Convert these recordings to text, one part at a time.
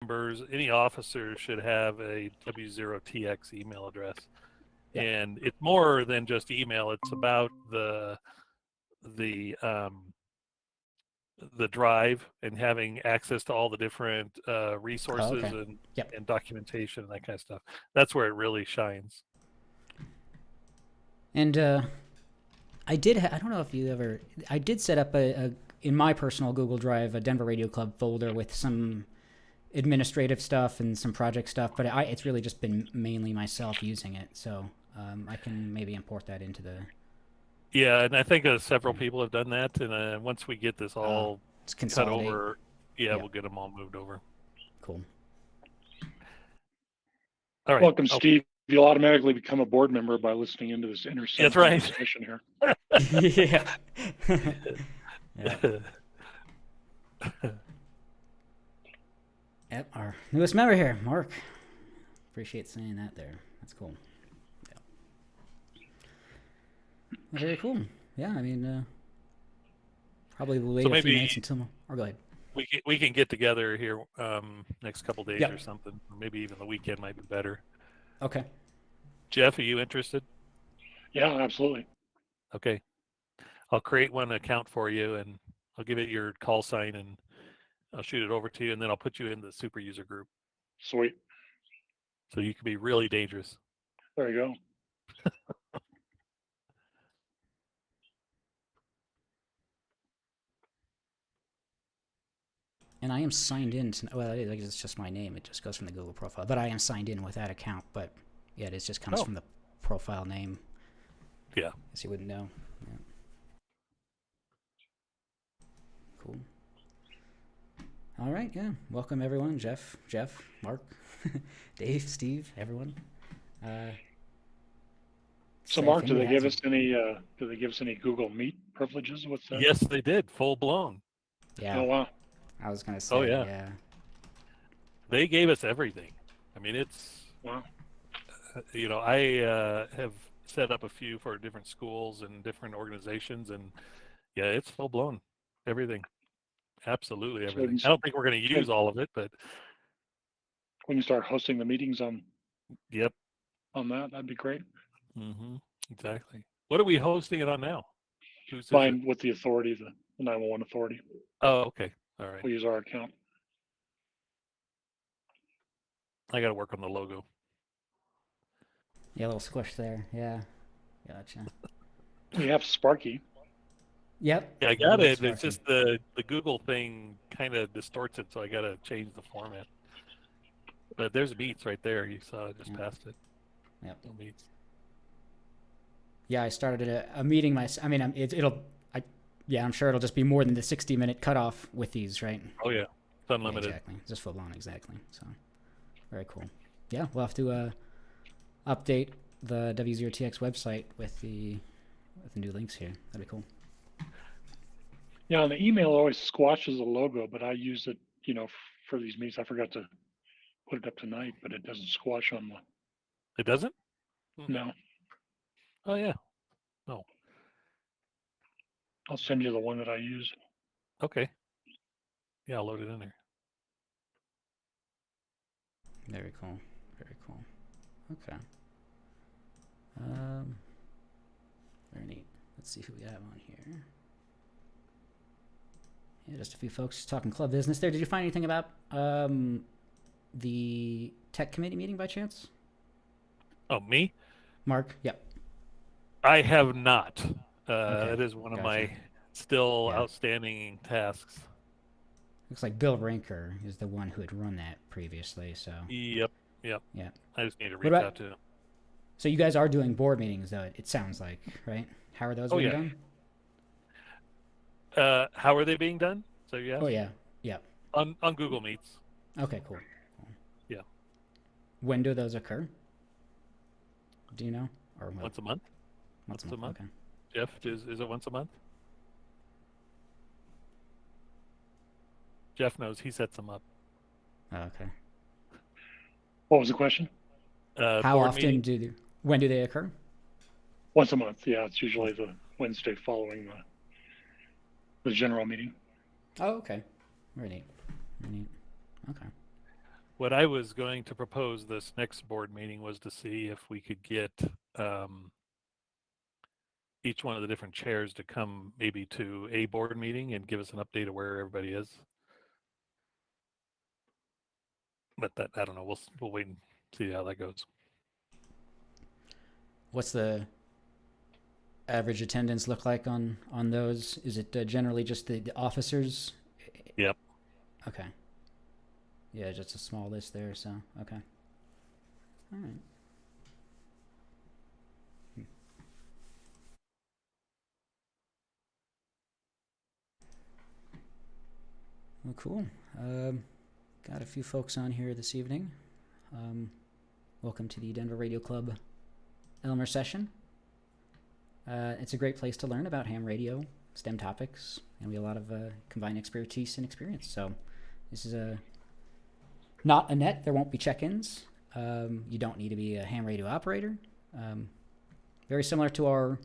members, any officer should have a W0TX email address. Yeah. And it's more than just email. It's about the drive and having access to all the different resources okay. Yep. and documentation and that kind of stuff. That's where it really shines. And I don't know if you ever. I did set up in my personal Google Drive a Denver Radio Club folder with some administrative stuff and some project stuff, but it's really just been mainly myself using it. So I can maybe import that into the. Yeah, and I think several people have done that. And once we get this all cut over, Yep. we'll get them all moved over. Cool. All right. Welcome, Steve. You'll automatically become a board member by listening into this intersection discussion here. Yeah. Yep, our newest member here, Mark. Appreciate saying that there. That's cool. Yeah. Very cool. Yeah, I mean, probably we'll wait a few minutes until. Or go ahead. We can get together here next couple days or something. Maybe even the weekend might be better. Okay. Jeff, are you interested? Yeah, absolutely. Okay. I'll create one account for you, and I'll give it your call sign, and I'll shoot it over to you, and then I'll put you in the super user group. Sweet. So you can be really dangerous. There you go. And I am signed in to, well, it's just my name. It just goes from the Google profile. But I am signed in with that account. But yeah, it just comes from the profile name. Yeah. Guess you wouldn't know. Yeah. Cool. All right, yeah. Welcome everyone. Jeff, Mark, Dave, Steve, everyone. So Mark, do they give us any Google Meet privileges? What's that? Yes, they did. Full blown. Yeah. Oh wow. I was gonna say. Oh yeah. They gave us everything. I mean, it's wow. I have set up a few for different schools and different organizations, and yeah, it's full blown. Everything. Absolutely everything. I don't think we're going to use all of it, but when you start hosting the meetings on. Yep. On that'd be great. Mm-hmm. Exactly. What are we hosting it on now? Fine with the authority, the 911 authority. Oh, okay. All right. We'll use our account. I got to work on the logo. Yeah, a little squish there. Yeah. Gotcha. We have Sparky. Yep. Yeah, I got it. It's just the Google thing kind of distorts it, so I got to change the format. But there's Meets right there. You saw it just past it. Yep. No Meets. Yeah, I started a meeting. I'm sure it'll just be more than the 60-minute cutoff with these, right? Oh yeah, it's unlimited. Yeah, exactly, just full blown, exactly. So, very cool. Yeah, we'll have to update the W0TX website with the new links here. That'd be cool. Yeah, and the email always squashes the logo, but I use it, for these meetings. I forgot to put it up tonight, but it doesn't squash on the. It doesn't? No. Oh yeah. No. I'll send you the one that I use. Okay. Yeah, I'll load it in there. Very cool. Very cool. Okay. Very neat. Let's see who we have on here. Yeah, just a few folks talking club business there. Did you find anything about the tech committee meeting by chance? Oh, me? Mark? Yep. I have not. Okay. That is one of my still outstanding tasks. Looks like Bill Rinker is the one who had run that previously, so. Yep. Yeah. I just need to reach out to him. So you guys are doing board meetings, though, it sounds like, right? How are those being done? How are they being done? So you asked? Oh, yeah. Yeah. On Google Meets. Okay, cool. Yeah. When do those occur? Do you know? Or once a month. Once a month. Okay. Jeff, is it once a month? Jeff knows. He sets them up. Oh, okay. What was the question? How often when do they occur? Once a month. Yeah, it's usually the Wednesday following the general meeting. Oh, okay. Very neat. Very neat. Okay. What I was going to propose this next board meeting was to see if we could get each one of the different chairs to come maybe to a board meeting and give us an update of where everybody is. But that, I don't know, we'll wait and see how that goes. What's the average attendance look like on those? Is it generally just the officers? Yep. Okay. Yeah, just a small list there, so okay. All right. Well, cool. Got a few folks on here this evening. Welcome to the Denver Radio Club Elmer session. It's a great place to learn about ham radio, STEM topics, and we have a lot of combined expertise and experience. So this is not a net. There won't be check-ins. You don't need to be a ham radio operator. Very similar to our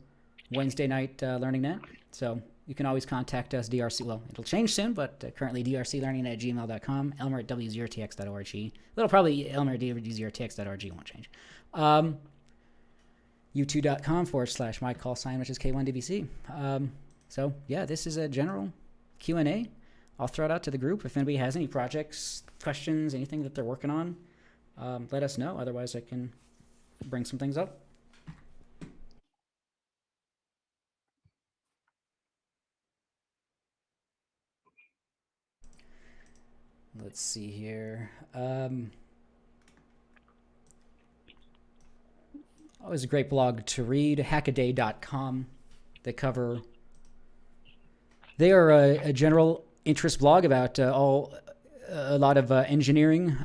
Wednesday night Learning Net. So you can always contact us, DRC. Well, it'll change soon, but currently drclearning@gmail.com, Elmer at W0TX.org. It'll probably Elmer at W0TX.org won't change. U2.com/my call sign, which is K1DBC. So yeah, this is a general Q&A. I'll throw it out to the group. If anybody has any projects, questions, anything that they're working on, let us know. Otherwise, I can bring some things up. Let's see here. Always a great blog to read, hackaday.com. They are a general interest blog about a lot of engineering,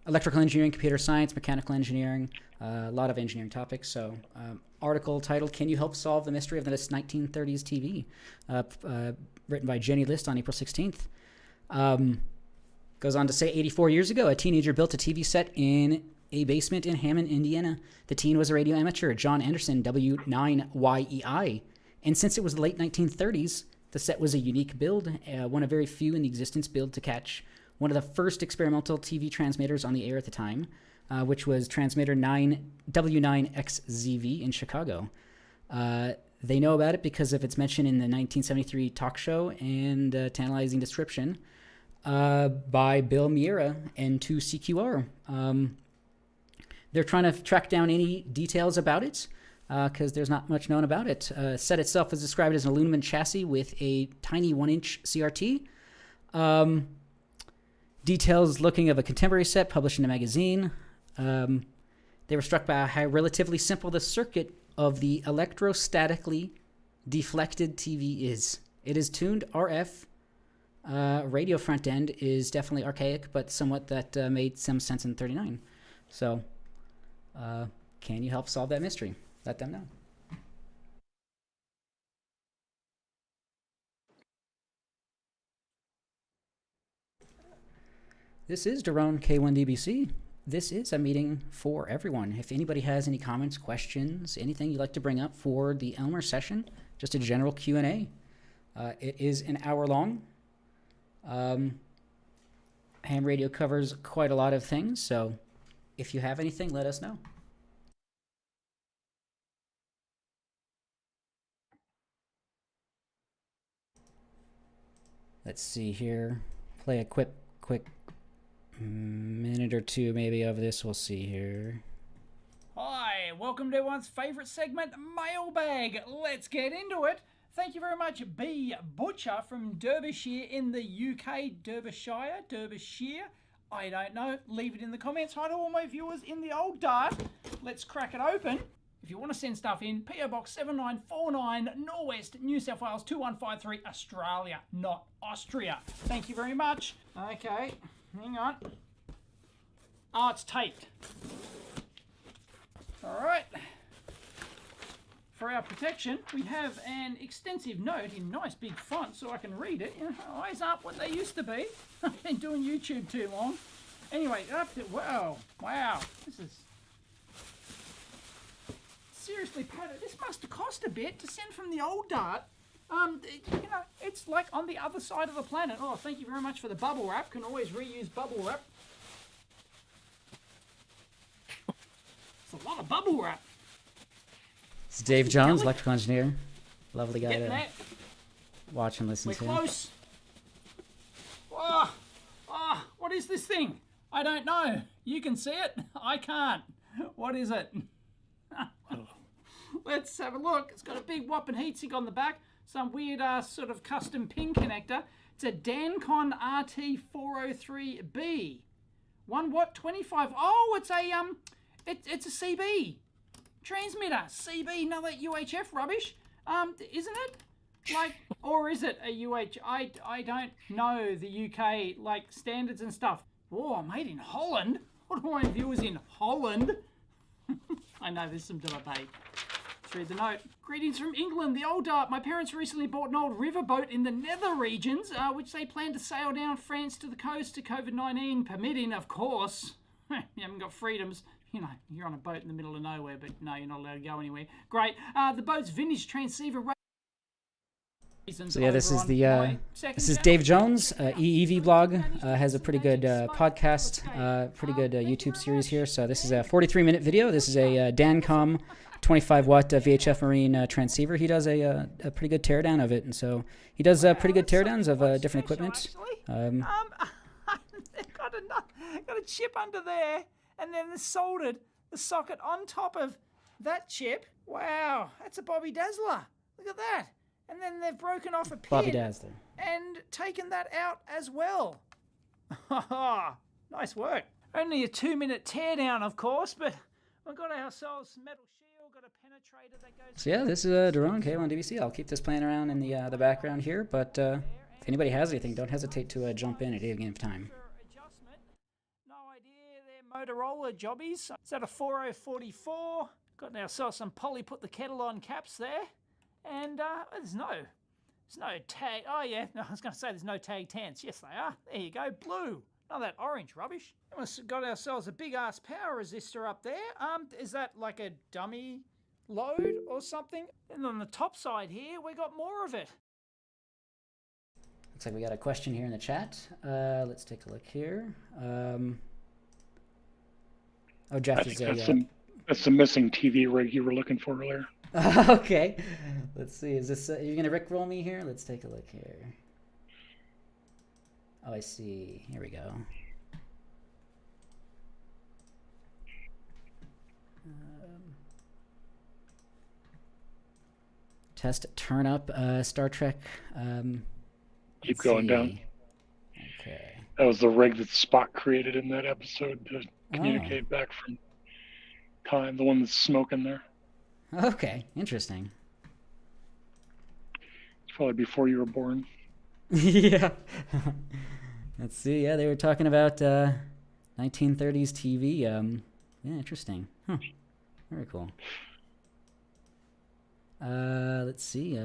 electrical engineering, computer science, mechanical engineering, a lot of engineering topics. So article titled, Can You Help Solve the Mystery of this 1930s TV? Written by Jenny List on April 16th. Goes on to say 84 years ago, a teenager built a TV set in a basement in Hammond, Indiana. The teen was a radio amateur, John Anderson, W9YEI. And since it was the late 1930s, the set was a unique build, one of very few in the existence build to catch one of the first experimental TV transmitters on the air at the time, which was transmitter W9XZV in Chicago. They know about it because of its mention in the 1973 talk show and tantalizing description by Bill Miera and 2CQR. They're trying to track down any details about it because there's not much known about it. Set itself is described as an aluminum chassis with a tiny 1-inch CRT. Details looking of a contemporary set published in a magazine. They were struck by how relatively simple the circuit of the electrostatically deflected TV is. It is tuned RF. Radio front end is definitely archaic, but somewhat that made some sense in 39. So, can you help solve that mystery? Let them know. This is Daron K1DBC. This is a meeting for everyone. If anybody has any comments, questions, anything you'd like to bring up for the Elmer session, just a general Q&A. It is an hour long. Ham radio covers quite a lot of things, so if you have anything, let us know. Let's see here. Play a quick minute or two maybe of this. We'll see here. Hi, welcome to everyone's favourite segment, Mailbag. Let's get into it. Thank you very much, B. Butcher from Derbyshire in the UK. Derbyshire. I don't know. Leave it in the comments. Hi to all my viewers in the old dart. Let's crack it open. If you want to send stuff in, PO Box 7949, Norwest, New South Wales 2153, Australia, not Austria. Thank you very much. Okay, hang on. Oh, it's taped. All right. For our protection, we have an extensive note in nice big font so I can read it. You know, eyes aren't what they used to be. I've been doing YouTube too long. Anyway, wow, this is seriously padded. This must have cost a bit to send from the old dart. You know, it's like on the other side of the planet. Oh, thank you very much for the bubble wrap. Can always reuse bubble wrap. It's a lot of bubble wrap. It's Dave Jones, electrical engineer. Lovely guy Getting to there. watch and listen We're to. close. What is this thing? I don't know. You can see it. I can't. What is it? Let's have a look. It's got a big whopping heatsink on the back. Some weird sort of custom pin connector. It's a Dancon RT403B. 1 watt, 25. Oh, it's a it's a CB transmitter. CB, another UHF rubbish. Isn't it? Like, or is it a UH? I don't know the UK like standards and stuff. Oh, made in Holland. What do my viewers in Holland? I know there's some debate. Let's read the note. Greetings from England. The old my parents recently bought an old riverboat in the nether regions, which they plan to sail down France to the coast to COVID-19 permitting, of course. You haven't got freedoms. You know, you're on a boat in the middle of nowhere, but no, you're not allowed to go anywhere. Great. The boat's vintage transceiver. So yeah, this is Dave Jones. EEV blog has a pretty good podcast, pretty good YouTube series here. So this is a 43-minute video. This is a Dancom 25-watt VHF marine transceiver. He does a pretty good teardown of it, and so he does pretty good teardowns of different equipment. They've got a chip under there, and then they soldered the socket on top of that chip. Wow, that's a Bobby Dazzler. Look at that. And then they've broken off a pin Bobby Dazzler and taken that out as well. Nice work. Only a 2-minute teardown, of course, but we've got ourselves metal shield, got a penetrator that goes... So yeah, this is Daron, K1DBC. I'll keep this playing around in the background here, but if anybody has anything, don't hesitate to jump in at any given time. No idea, they're Motorola jobbies. Is that a 4044? Got ourselves some poly put the kettle on caps there. And there's no tag. Oh yeah, no, I was going to say there's no tag tents. Yes, they are. There you go, blue. Not that orange rubbish. We've got ourselves a big ass power resistor up there. Is that like a dummy load or something? And on the top side here, we got more of it. Looks like we got a question here in the chat. Let's take a look here. Oh, Jeff is that's the missing TV rig you were looking for earlier. Okay, let's see. Is this you're gonna Rickroll me here? Let's take a look here. Oh, I see. Here we go. Test turn up Star Trek. Keep going down. Okay. That was the rig that Spock created in that episode to communicate back from time. The one that's smoking there. Okay, interesting. It's probably before you were born. Yeah. Let's see. Yeah, they were talking about 1930s TV. Yeah, interesting. Huh. Very cool. Let's see.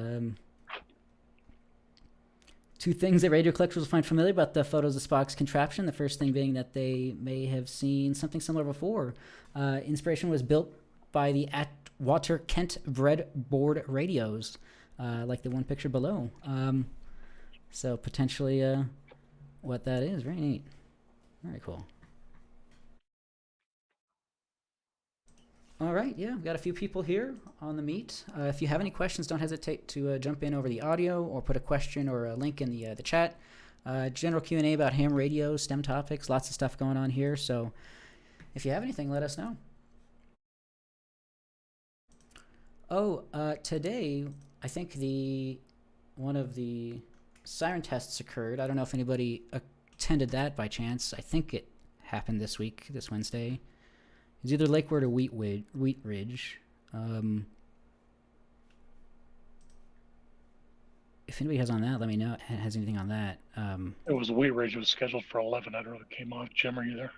Two things that radio collectors will find familiar about the photos of Spock's contraption. The first thing being that they may have seen something similar before. Inspiration was built by the Atwater Kent breadboard radios, like the one pictured below. So potentially what that is. Very neat. Very cool. All right, yeah, we've got a few people here on the meet. If you have any questions, don't hesitate to jump in over the audio or put a question or a link in the chat. General Q&A about ham radio, STEM topics, lots of stuff going on here. So if you have anything, let us know. Oh, today, I think one of the Siren tests occurred. I don't know if anybody attended that by chance. I think it happened this week, this Wednesday. It was either Lakewood or Wheat Ridge. If anybody has on that, let me know. Has anything on that? It was Wheat Ridge. It was scheduled for 11. I don't know if it came off. Jim, are you there?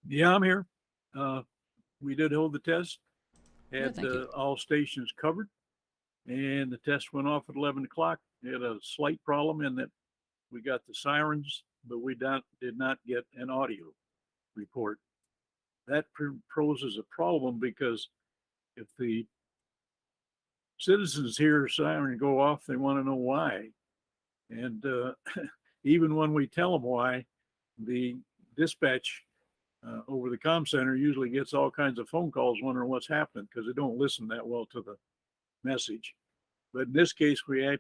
Yeah, I'm here. We did hold the test. Had you. all stations covered, and the test went off at 11 o'clock. We had a slight problem in that we got the sirens, but we did not get an audio report. That poses a problem because if the citizens hear a siren go off, they want to know why. And even when we tell them why, the dispatch over the comm center usually gets all kinds of phone calls wondering what's happening because they don't listen that well to the message. But in this case, we had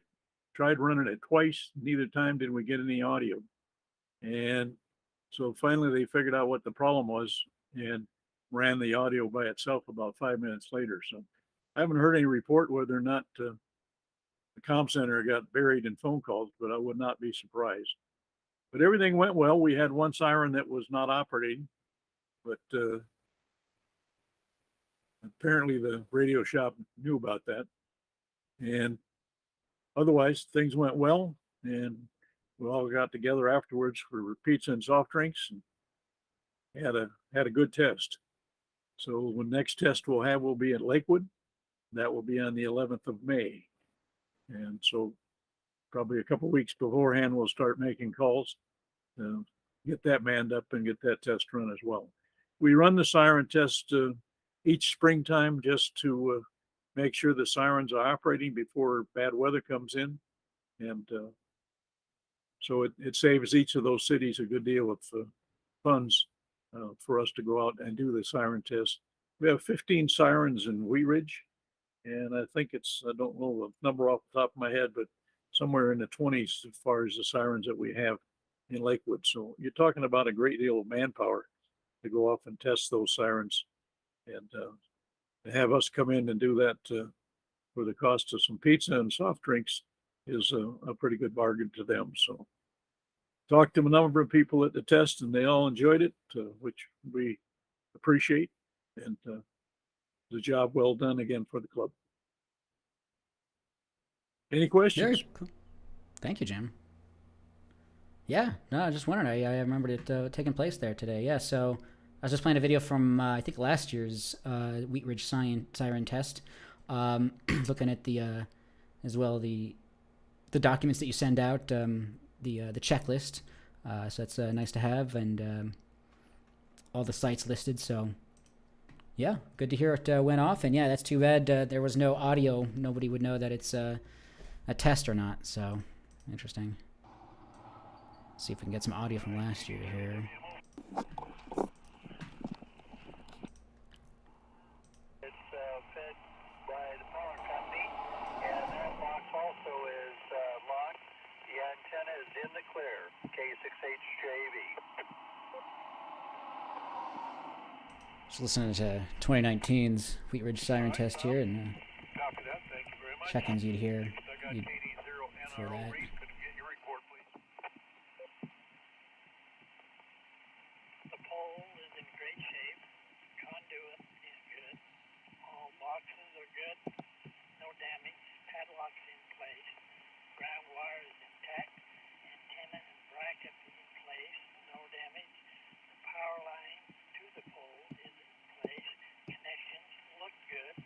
tried running it twice. Neither time did we get any audio. And so finally they figured out what the problem was and ran the audio by itself about 5 minutes later. So I haven't heard any report whether or not the comm center got buried in phone calls, but I would not be surprised. But everything went well. We had one siren that was not operating, but apparently the radio shop knew about that. And otherwise, things went well. And we all got together afterwards for pizza and soft drinks and had a good test. So the next test we'll have will be at Lakewood. That will be on the 11th of May. And so probably a couple of weeks beforehand, we'll start making calls to get that manned up and get that test run as well. We run the siren test each springtime just to make sure the sirens are operating before bad weather comes in. And so it saves each of those cities a good deal of funds for us to go out and do the siren test. We have 15 sirens in Wheat Ridge, and I think it's, I don't know the number off the top of my head, but somewhere in the 20s as far as the sirens that we have in Lakewood. So you're talking about a great deal of manpower to go off and test those sirens, and to have us come in and do that for the cost of some pizza and soft drinks is a pretty good bargain to them. So talked to a number of people at the test and they all enjoyed it, which we appreciate, and the job well done again for the club. Any questions? Very cool. Thank you, Jim. Yeah, no, I just wondered. I remembered it taking place there today. Yeah, so I was just playing a video from I think last year's Wheat Ridge siren test, looking at the as well the documents that you send out, the checklist. So that's nice to have, and all the sites listed. So yeah, good to hear it went off. And yeah, that's too bad there was no audio. Nobody would know that it's a test or not. So interesting. See if we can get some audio from last year here. It's fed by the power company, and that box also is locked. The antenna is in the clear, K6HJV. Just listening to 2019's Wheat Ridge siren test here, and Copy that. Thank you very much. check-ins you'd hear I got KD0 for NRO that. read. Could you get your report, please? The pole is in great shape. Conduit is good. All boxes are good. No damage. Padlocks in place. Ground wire is intact. Antenna and bracket is in place. No damage. The power line to the pole is in place. Connections look good.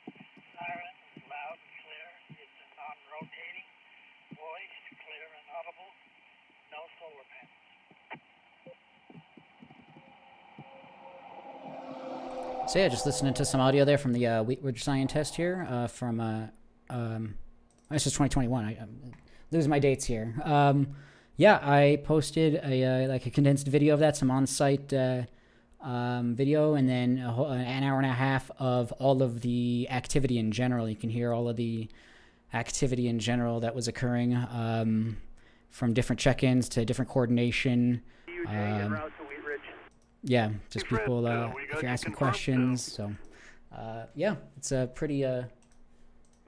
Siren is loud and clear. It's a non-rotating voice, clear and audible. No solar panels. So yeah, just listening to some audio there from the Wheat Ridge siren test here from this is 2021. I'm losing my dates here. Yeah, I posted a condensed video of that, some on-site video, and then an hour and a half of all of the activity in general. You can hear all of the activity in general that was occurring, from different check-ins to different coordination. Yeah, just people if you're asking questions. So yeah, it's a pretty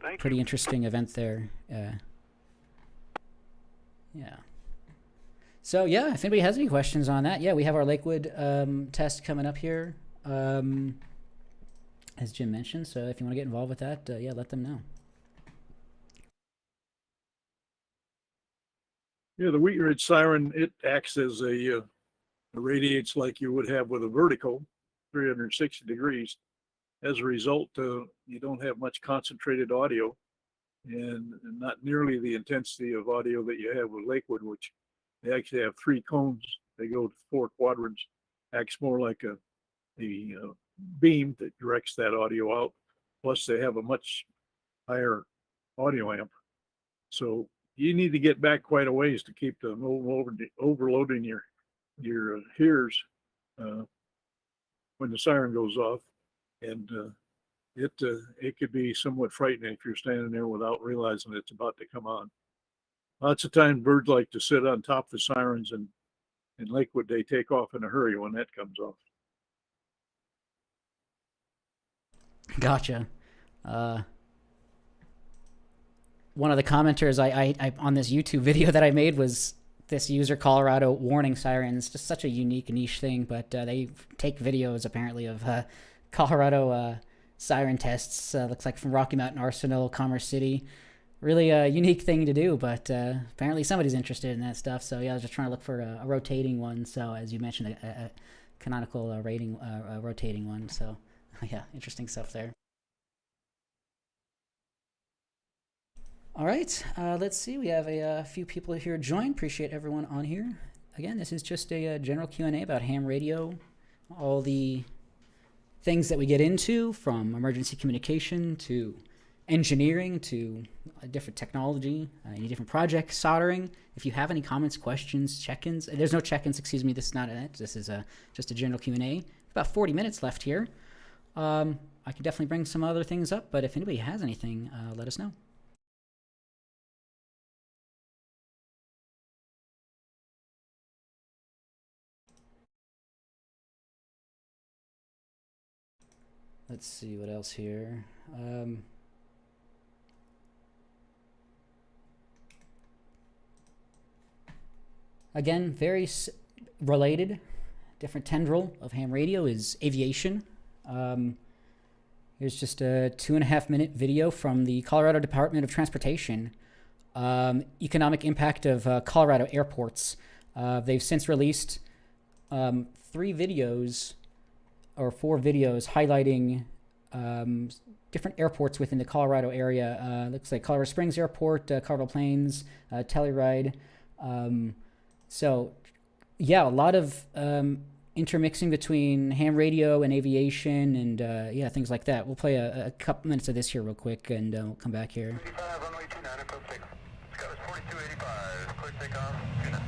interesting event there. Yeah. So yeah, if anybody has any questions on that, yeah, we have our Lakewood test coming up here, as Jim mentioned. So if you want to get involved with that, yeah, let them know. Yeah, the Wheat Ridge siren, it acts as it radiates like you would have with a vertical, 360 degrees. As a result, you don't have much concentrated audio, and not nearly the intensity of audio that you have with Lakewood, which they actually have 3 cones. They go to 4 quadrants. Acts more like a beam that directs that audio out. Plus, they have a much higher audio amp. So you need to get back quite a ways to keep them overloading your hearers. when the siren goes off, and it could be somewhat frightening if you're standing there without realizing it's about to come on. Lots of times birds like to sit on top of the sirens, and in Lakewood they take off in a hurry when that comes off. Gotcha. One of the commenters I on this YouTube video that I made was this user Colorado warning sirens. Just such a unique niche thing, but they take videos apparently of Colorado siren tests. Looks like from Rocky Mountain Arsenal, Commerce City. Really a unique thing to do, but apparently somebody's interested in that stuff. So yeah, I was just trying to look for a rotating one. So as you mentioned, a canonical rotating one. So yeah, interesting stuff there. All right, let's see. We have a few people here join. Appreciate everyone on here. Again, this is just a general Q&A about ham radio, all the things that we get into, from emergency communication to engineering to different technology, any different projects, soldering. If you have any comments, questions, check-ins, there's no check-ins, excuse me. This is not it. This is just a general Q&A. About 40 minutes left here. I can definitely bring some other things up, but if anybody has anything, let us know. Let's see what else here. Again, very related, different tendril of ham radio is aviation. Here's just a 2.5-minute video from the Colorado Department of Transportation. Economic impact of Colorado airports. They've since released 3 videos or 4 videos highlighting different airports within the Colorado area. Looks like Colorado Springs Airport, Colorado Plains, Telluride. So, yeah, a lot of intermixing between ham radio and aviation and, yeah, things like that. We'll play a couple minutes of this here real quick, and we'll come back here. 55, runway 29, approach 6. Scout is 4285, clear takeoff, good night.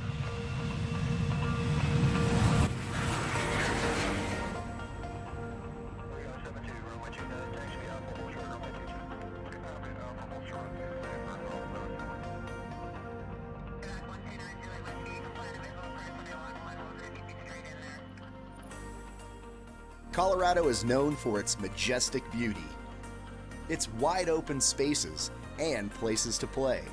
Colorado is known for its majestic beauty, its wide open spaces, and places to play.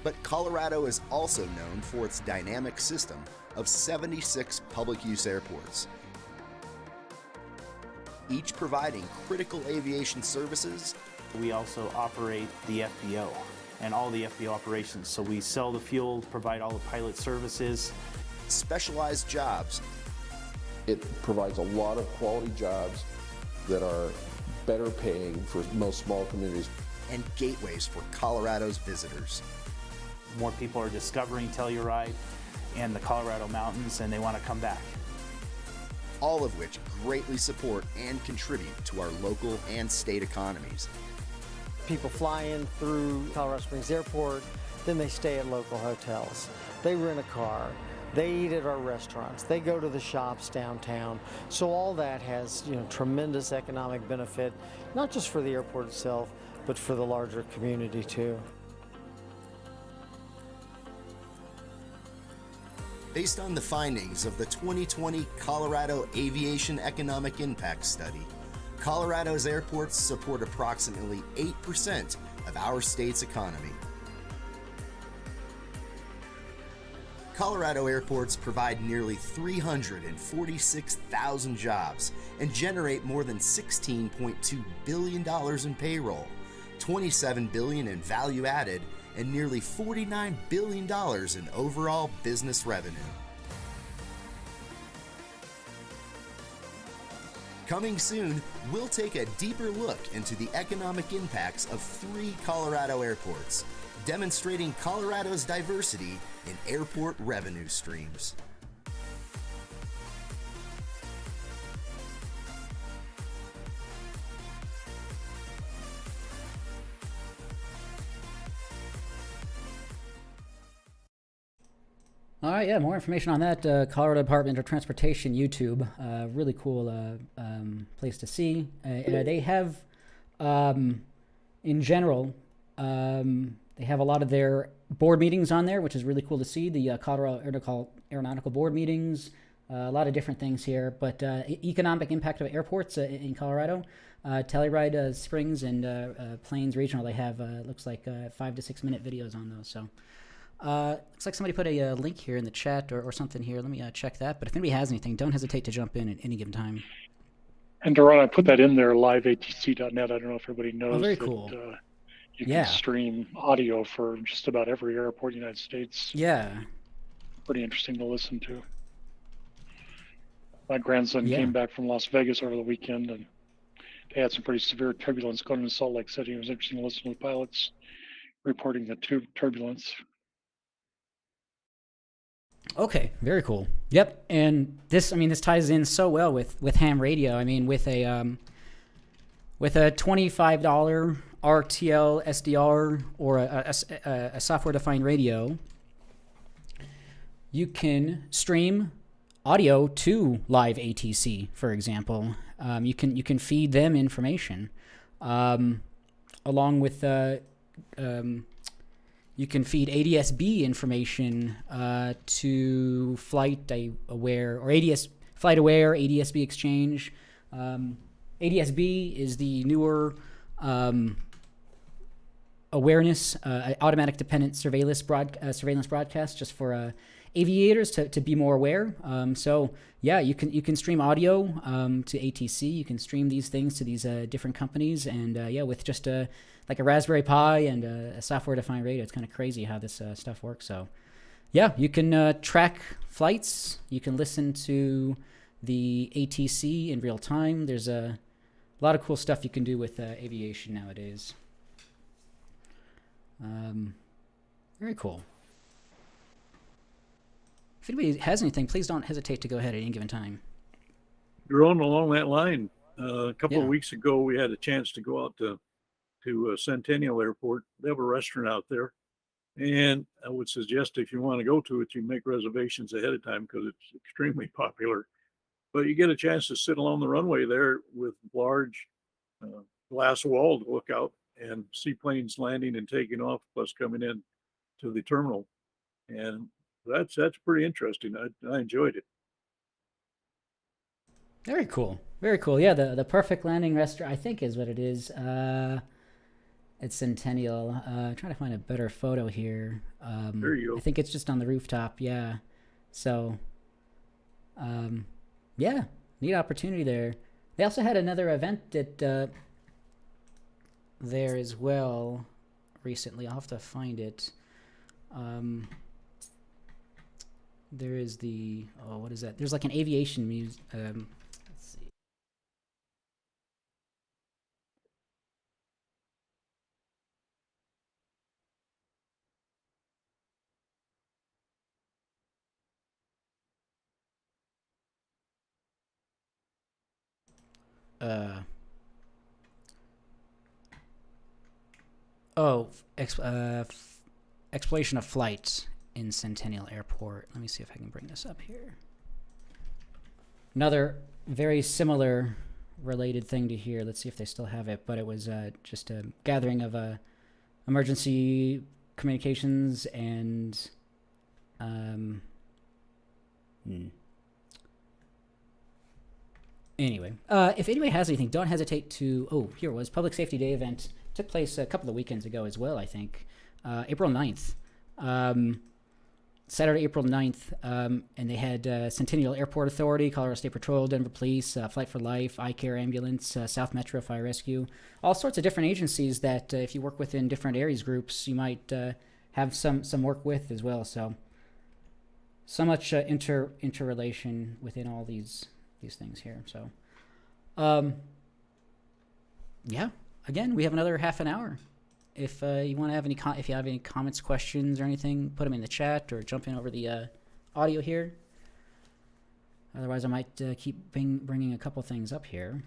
But Colorado is also known for its dynamic system of 76 public use airports, each providing critical aviation services. We also operate the FBO and all the FBO operations. So we sell the fuel, provide all the pilot services. Specialized jobs. It provides a lot of quality jobs that are better paying for most small communities. And gateways for Colorado's visitors. More people are discovering Telluride and the Colorado mountains, and they want to come back. All of which greatly support and contribute to our local and state economies. People fly in through Colorado Springs Airport, then they stay at local hotels. They rent a car, they eat at our restaurants, they go to the shops downtown. So all that has, tremendous economic benefit, not just for the airport itself, but for the larger community too. Based on the findings of the 2020 Colorado Aviation Economic Impact Study, Colorado's airports support approximately 8% of our state's economy. Colorado airports provide nearly 346,000 jobs and generate more than $16.2 billion in payroll, $27 billion in value added, and nearly $49 billion in overall business revenue. Coming soon, we'll take a deeper look into the economic impacts of 3 Colorado airports, demonstrating Colorado's diversity in airport revenue streams. All right, yeah, more information on that. Colorado Department of Transportation YouTube. Really cool place to see. They have, in general, they have a lot of their board meetings on there, which is really cool to see. The Colorado Aeronautical Board meetings, a lot of different things here. But economic impact of airports in Colorado, Telluride Springs and Plains Regional, they have, looks like 5 to 6 minute videos on those. So. Looks like somebody put a link here in the chat or something here. Let me check that. But if anybody has anything, don't hesitate to jump in at any given time. And Duran, I put that in there, liveatc.net. I don't know if everybody knows very that cool. You can stream audio for just about every airport in the United States. Yeah. Pretty interesting to listen to. My grandson came back from Las Vegas over the weekend, and they had some pretty severe turbulence going into Salt Lake City. It was interesting to listen to the pilots reporting the turbulence. Okay, very cool. Yep, and this ties in so well with ham radio. I mean, with a $25 RTL SDR or a software-defined radio, you can stream audio to live ATC, for example. You can feed them information, along with you can feed ADS-B information to Flight Aware or Flight Aware ADS-B exchange. ADS-B is the newer awareness, automatic dependent surveillance broadcast, just for aviators to be more aware. So yeah, you can stream audio to ATC. You can stream these things to these different companies, and yeah, with just like a Raspberry Pi and a software-defined radio. It's kind of crazy how this stuff works. So yeah, you can track flights. You can listen to the ATC in real time. There's a lot of cool stuff you can do with aviation nowadays. Very cool. If anybody has anything, please don't hesitate to go ahead at any given time. You're on along that line. A couple of weeks ago, we had a chance to go out to Centennial Airport. They have a restaurant out there, and I would suggest if you want to go to it, you make reservations ahead of time because it's extremely popular. But you get a chance to sit along the runway there with large glass wall to look out and see planes landing and taking off, plus coming in to the terminal, and that's pretty interesting. I enjoyed it. Very cool. Very cool. Yeah, the perfect landing restaurant, I think, is what it is. It's Centennial. Trying to find a better photo here. There you go. I think it's just on the rooftop. Yeah. So, yeah, neat opportunity there. They also had another event that there as well recently. I'll have to find it. There is the what is that? There's like an aviation museum. Let's see. Exploration of flights in Centennial Airport. Let me see if I can bring this up here. Another very similar related thing to here. Let's see if they still have it, but it was just a gathering of emergency communications and Anyway, if anybody has anything, don't hesitate to... Oh, here it was. Public Safety Day event. Took place a couple of weekends ago as well, I think. April 9th. Saturday, April 9th. And they had Centennial Airport Authority, Colorado State Patrol, Denver Police, Flight for Life, iCare Ambulance, South Metro Fire Rescue. All sorts of different agencies that if you work within different areas groups, you might have some work with as well. So much interrelation within all these things here. So, yeah. Again, we have another half an hour. If you want to have if you have any comments, questions, or anything, put them in the chat or jump in over the audio here. Otherwise, I might keep bringing a couple things up here.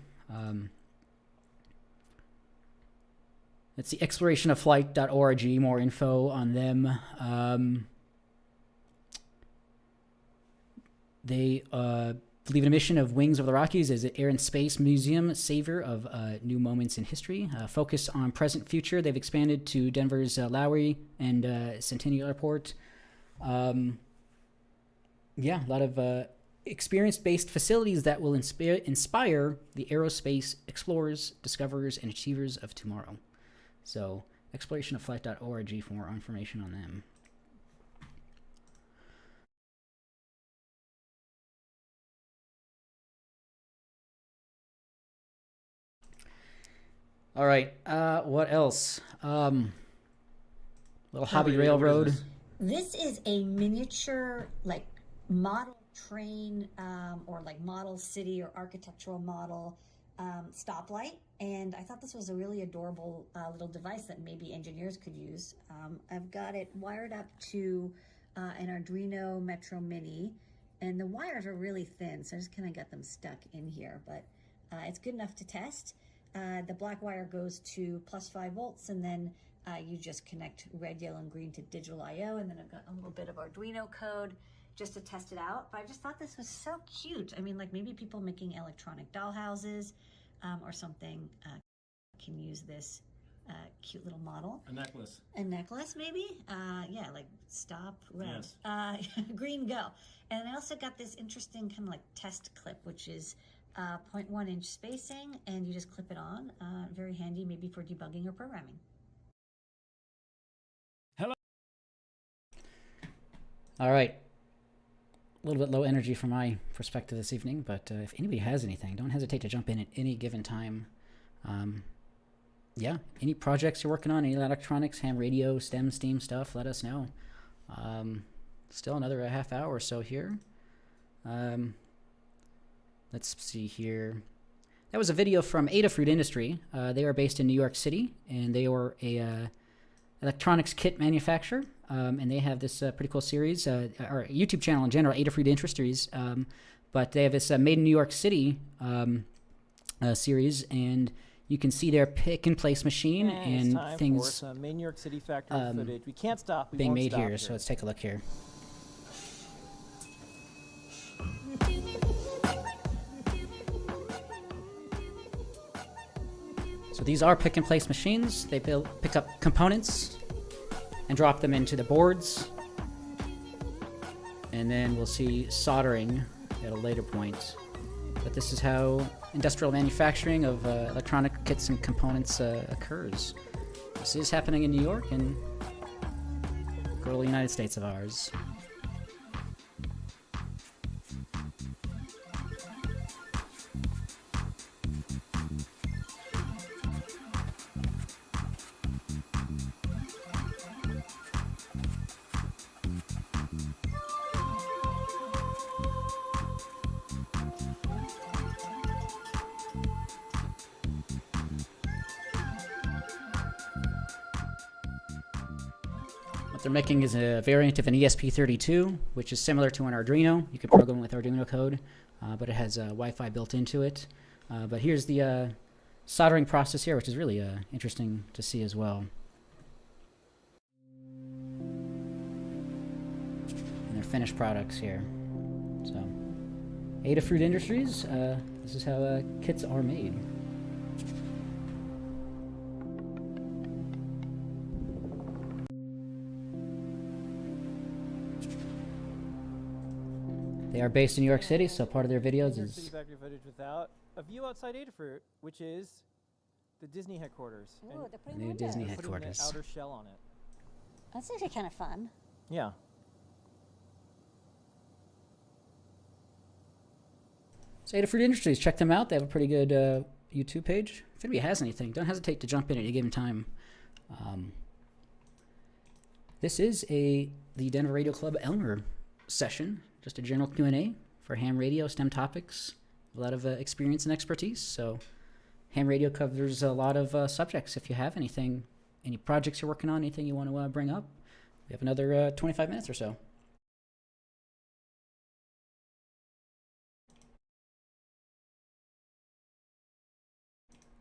Let's see, explorationofflight.org. More info on them. They believe in a mission of Wings Over the Rockies as an air and space museum, savior of new moments in history. Focus on present future. They've expanded to Denver's Lowry and Centennial Airport. Yeah, a lot of experience-based facilities that will inspire the aerospace explorers, discoverers, and achievers of tomorrow. So, explorationofflight.org for more information on them. All right, what else? Little hobby railroad. This is a miniature, like, model train or like model city or architectural model stoplight, and I thought this was a really adorable little device that maybe engineers could use. I've got it wired up to an Arduino Metro Mini, and the wires are really thin, so I just kind of got them stuck in here, but it's good enough to test. The black wire goes to +5 volts, and then you just connect red, yellow, and green to digital I/O, and then I've got a little bit of Arduino code just to test it out. But I just thought this was so cute. I mean, like maybe people making electronic dollhouses or something can use this cute little model. A necklace. A necklace, maybe? Yeah, like stop, red. Yes. Green, go. And I also got this interesting kind of like test clip, which is 0.1 inch spacing, and you just clip it on. Very handy, maybe for debugging or programming. Hello. All right. A little bit low energy from my perspective this evening, but if anybody has anything, don't hesitate to jump in at any given time. Yeah, any projects you're working on, any electronics, ham radio, s.t.e.m stuff, let us know. Still another half hour or so here. Let's see here. That was a video from Adafruit Industry. They are based in New York City, and they are a electronics kit manufacturer. And they have this pretty cool series, or YouTube channel in general, Adafruit Industries. But they have this Made in New York City series, and you can see their pick and place machine and things for some Made in New York City factory footage. We can't stop. We being won't made stop here. So let's take a look here. So these are pick and place machines. They pick up components and drop them into the boards. And then we'll see soldering at a later point. But this is how industrial manufacturing of electronic kits and components occurs. This is happening in New York and good old United States of ours. They're making is a variant of an ESP32, which is similar to an Arduino. You can program it with Arduino code, but it has Wi-Fi built into it. But here's the soldering process here, which is really interesting to see as well. And their finished products here. So, Adafruit Industries, this is how kits are made. They are based in New York City, so part of their videos is City factory footage without a view outside Adafruit, which is the Disney headquarters. Ooh, they're putting new windows. Disney They're putting the headquarters. outer shell on it. That's actually kind of fun. Yeah. So Adafruit Industries, check them out. They have a pretty good YouTube page. If anybody has anything, don't hesitate to jump in at any given time. This is the Denver Radio Club Elmer session, just a general Q&A for ham radio, STEM topics, a lot of experience and expertise. So ham radio covers a lot of subjects. If you have anything, any projects you're working on, anything you want to bring up, we have another 25 minutes or so.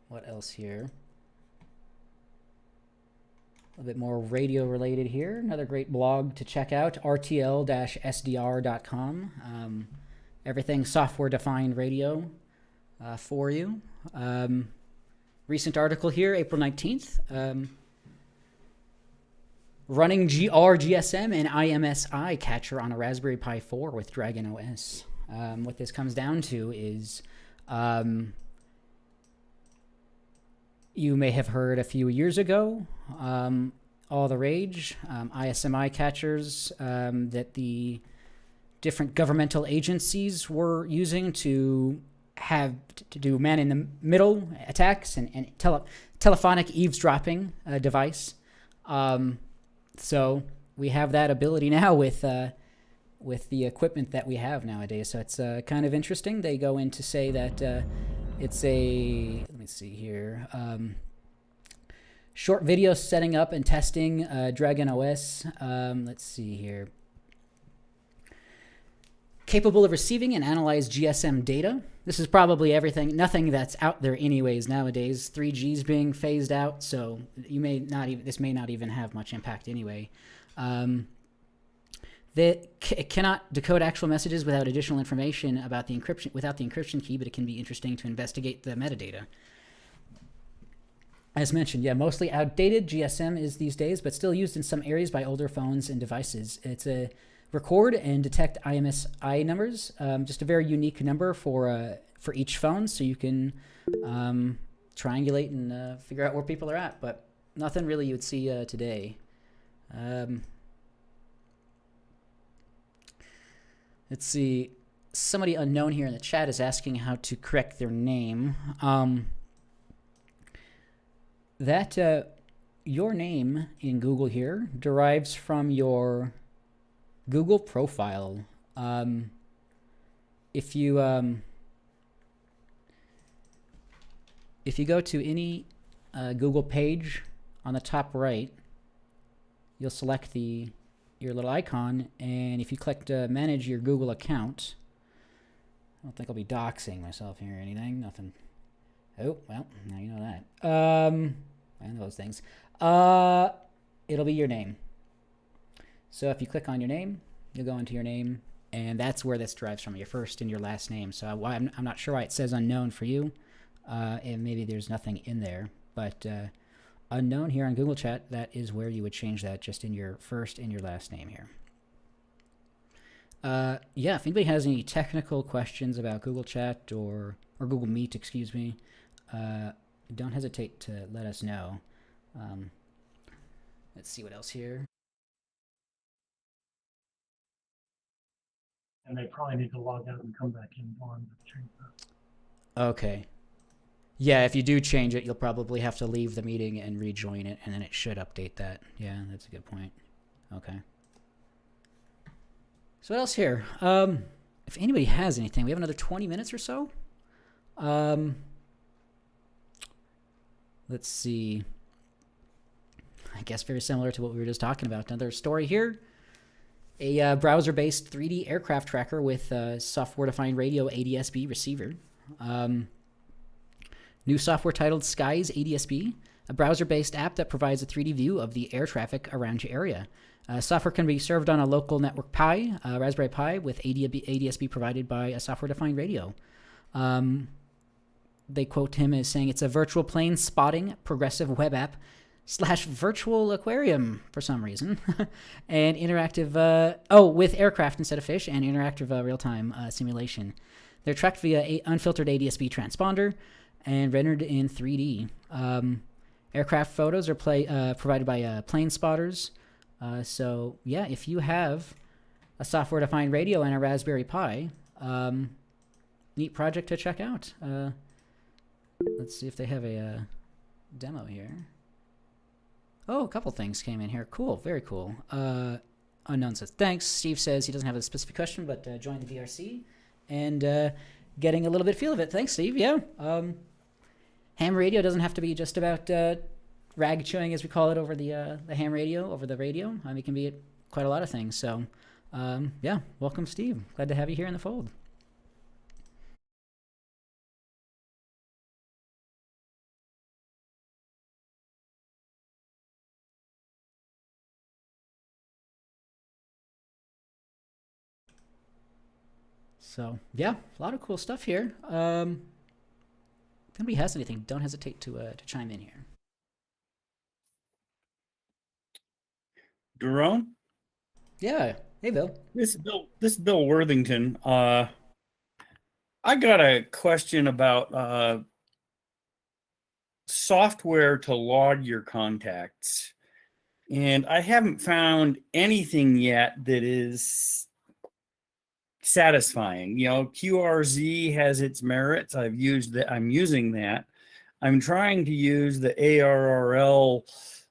What else here? A little bit more radio related here. Another great blog to check out, rtl-sdr.com. everything software-defined radio for you. Recent article here, April 19th. Running GSM and IMSI catcher on a Raspberry Pi 4 with Dragon OS. What this comes down to is you may have heard a few years ago, all the rage, ISMI catchers that the different governmental agencies were using to do man-in-the-middle attacks and telephonic eavesdropping device. So we have that ability now with the equipment that we have nowadays. So it's kind of interesting. They go in to say that it's a, let me see here, short video setting up and testing Dragon OS. Let's see here. Capable of receiving and analyze GSM data. This is probably nothing that's out there anyways nowadays. 3G's being phased out, so this may not even have much impact anyway. It cannot decode actual messages without additional information about the encryption, without the encryption key, but it can be interesting to investigate the metadata. As mentioned, yeah, mostly outdated GSM is these days, but still used in some areas by older phones and devices. It's a record and detect IMSI numbers, just a very unique number for each phone, so you can triangulate and figure out where people are at, but nothing really you would see today. Let's see, somebody unknown here in the chat is asking how to correct their name. Your name in Google here derives from your Google profile. If you go to any Google page on the top right, you'll select your little icon, and if you click to manage your Google account, I don't think I'll be doxing myself here or anything. Nothing. Oh, well, now you know that. I know those things. It'll be your name. So if you click on your name, you'll go into your name, and that's where this derives from, your first and your last name. So I'm not sure why it says unknown for you, and maybe there's nothing in there, but unknown here on Google Chat, that is where you would change that, just in your first and your last name here. Yeah, if anybody has any technical questions about Google Chat or Google Meet, excuse me, don't hesitate to let us know. Let's see what else here. And they probably need to log out and come back in on to change that. Okay. Yeah, if you do change it, you'll probably have to leave the meeting and rejoin it, and then it should update that. Yeah, that's a good point. Okay. So what else here? If anybody has anything, we have another 20 minutes or so. Let's see. I guess very similar to what we were just talking about. Another story here. A browser-based 3D aircraft tracker with software-defined radio ADS-B receiver. New software titled Skies ADS-B, a browser-based app that provides a 3D view of the air traffic around your area. Software can be served on a local network Pi, Raspberry Pi, with ADS-B provided by a software-defined radio. They quote him as saying it's a virtual plane spotting progressive web app / virtual aquarium for some reason, and interactive, with aircraft instead of fish, and interactive real-time simulation. They're tracked via unfiltered ADS-B transponder and rendered in 3D. Aircraft photos are provided by plane spotters. So yeah, if you have a software-defined radio and a Raspberry Pi, neat project to check out. Let's see if they have a demo here. Oh, a couple things came in here. Cool, very cool. Unknown says, thanks. Steve says he doesn't have a specific question, but joined the DRC and getting a little bit feel of it. Thanks, Steve. Yeah. Ham radio doesn't have to be just about rag chewing, as we call it, over the ham radio, over the radio. It can be quite a lot of things. So, yeah, welcome, Steve. Glad to have you here in the fold. So yeah, a lot of cool stuff here. If anybody has anything, don't hesitate to chime in here. Daron? Yeah. Hey, Bill. This is Bill Worthington. I got a question about software to log your contacts. And I haven't found anything yet that is satisfying. You know, QRZ has its merits. I'm using that. I'm trying to use the ARRL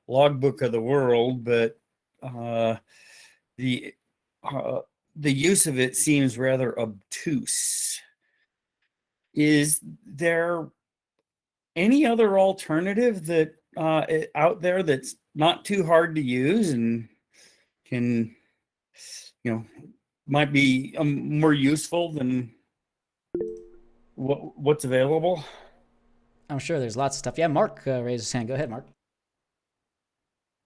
logbook of the world, but the use of it seems rather obtuse. Is there any other alternative that out there that's not too hard to use and can, might be more useful than what's available? I'm sure there's lots of stuff. Yeah, Mark raised his hand. Go ahead, Mark.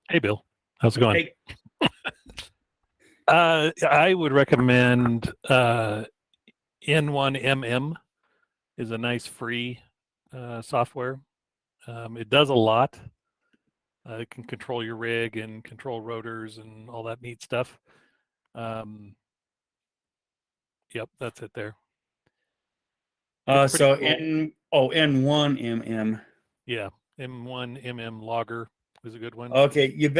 Hey, Bill. How's it going? Hey. I would recommend N1MM is a nice free software. It does a lot. It can control your rig and control rotors and all that neat stuff. Yep, that's it there. So cool. N1MM. Yeah, M1MM logger is a good one. Okay, is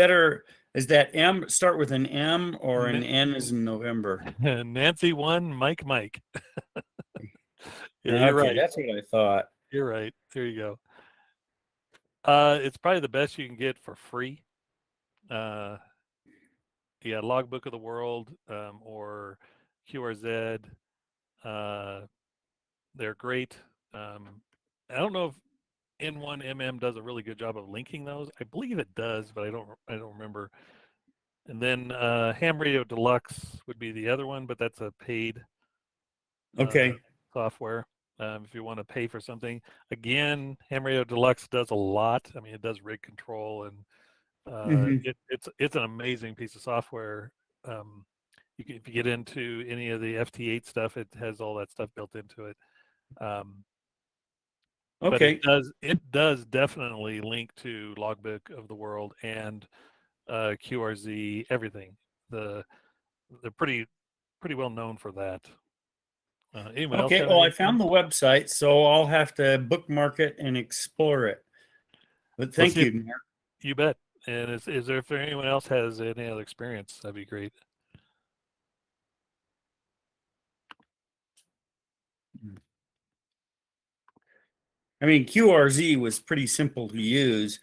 that M start with an M or an N as in November? Nancy 1, Mike. Yeah, okay, you're right. That's what I thought. You're right. There you go. It's probably the best you can get for free. Yeah, Logbook of the World or QRZ. They're great. I don't know if N1MM does a really good job of linking those. I believe it does, but I don't remember. And then Ham Radio Deluxe would be the other one, but that's a paid software. If you want to pay for something, again, Ham Radio Deluxe does a lot. I mean, it does rig control, and it's an amazing piece of software. If you get into any of the FT8 stuff, it has all that stuff built into it. But it does definitely link to Logbook of the World and QRZ, everything. They're pretty well known for that. Anyone else? Okay, well, I found the website, so I'll have to bookmark it and explore it. But thank you, Mark. You bet. And is there, if anyone else has any other experience, that'd be great. I mean, QRZ was pretty simple to use,